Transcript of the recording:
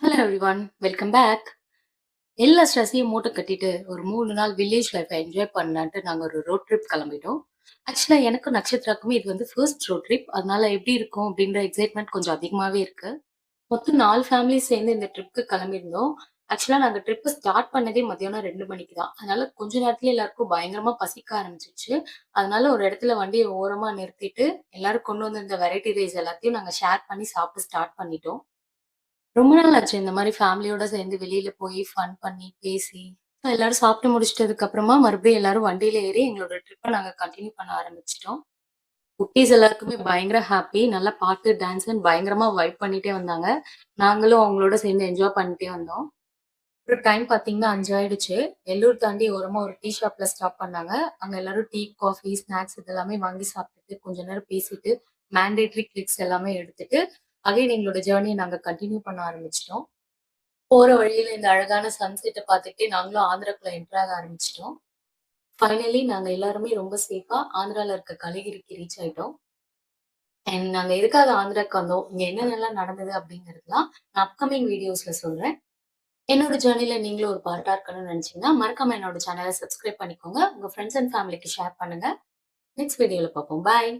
Hello everyone, welcome back. எல்லா ஸ்ட்ரெஸ்ஸையும் மூட்டை கட்டிட்டு ஒரு 3 நாள் வில்லேஜ் லைஃப்பை என்ஜாய் பண்ணலான்ட்டு நாங்க ஒரு ரோட் ட்ரிப் கிளம்பிட்டோம். ஆக்சுவலா எனக்கும் நக்ஷத்ராக்குமே இது வந்து ஃபர்ஸ்ட் ரோட் ட்ரிப். அதனால எப்படி இருக்கும் அப்படின்ற எக்ஸைட்மெண்ட் கொஞ்சம் அதிகமாவே இருக்கு. மொத்தம் 4 ஃபேமிலி சேர்ந்து இந்த ட்ரிப்க்கு கிளம்பியிருந்தோம். ஆக்சுவலா நாங்க ட்ரிப் ஸ்டார்ட் பண்ணதே மதியானம் 2 மணிக்கு தான். அதனால கொஞ்ச நேரத்திலே எல்லாருக்கும் பயங்கரமா பசிக்க ஆரம்பிச்சுருச்சு. அதனால ஒரு இடத்துல வண்டிய ஓரமா நிறுத்திட்டு, எல்லாரும் கொண்டு வந்திருந்த வெரைட்டி ரைஸ் எல்லாத்தையும் நாங்க ஷேர் பண்ணி சாப்பிட ஸ்டார்ட் பண்ணிட்டோம். ரொம்ப நாள் ஆச்சு இந்த மாரி ஃபேமிலியோட சேர்ந்து வெளியில போய் ஃபன் பண்ணி, பேசி, எல்லாரும் சாப்பிட்டு முடிச்சிட்டதுக்கு அப்புறமா மறுபடியும் எல்லாரும் வண்டியில ஏறி எங்களோட ட்ரிப்ப நாங்க கன்டின்யூ பண்ண ஆரம்பிச்சுட்டோம். குட்டீஸ் எல்லாருக்குமே பயங்கர ஹாப்பி. நல்லா பாட்டு, டான்ஸ்ன்னு பயங்கரமா வைப் பண்ணிட்டே வந்தாங்க. நாங்களும் அவங்களோட சேர்ந்து என்ஜாய் பண்ணிட்டே வந்தோம். ஒரு டைம் பார்த்தீங்கன்னா 5 ஆயிடுச்சு. எல்லூர் தாண்டி ஓரமா ஒரு டீ ஷாப்ல ஸ்டாப் பண்ணாங்க. அங்க எல்லாரும் டீ, காஃபி, ஸ்நாக்ஸ் இதெல்லாமே வாங்கி சாப்பிட்டுட்டு, கொஞ்ச நேரம் பேசிட்டு, மேண்டேட்டரி கிளிக்ஸ் எல்லாமே எடுத்துட்டு, அகைன் எங்களோட ஜர்னிய நாங்க கன்டின்யூ பண்ண ஆரம்பிச்சுட்டோம். போற வழியில இந்த அழகான சன்செட்ட பார்த்துட்டே நாங்களும் ஆந்திராக்குள்ள என்டர் ஆக ஆரம்பிச்சுட்டோம். ஃபைனலி நாங்க எல்லாருமே ரொம்ப சேஃபா ஆந்திரால இருக்க கலிகிரிக்கு ரீச் ஆயிட்டோம். அண்ட் நாங்க எதுக்காக ஆந்திராக்கு வந்தோம், இங்க என்னென்னலாம் நடந்தது அப்படிங்கிறதெல்லாம் நான் அப்கமிங் வீடியோஸ்ல சொல்றேன். என்னோட ஜர்னில நீங்களும் ஒரு பார்ட்டா இருக்கணும்னு நினைச்சீங்கன்னா, மறக்காம என்னோட சேனல சப்ஸ்கிரைப் பண்ணிக்கோங்க. உங்க ஃப்ரெண்ட்ஸ் அண்ட் ஃபேமிலிக்கு ஷேர் பண்ணுங்க. நெக்ஸ்ட் வீடியோல பார்ப்போம். பாய்.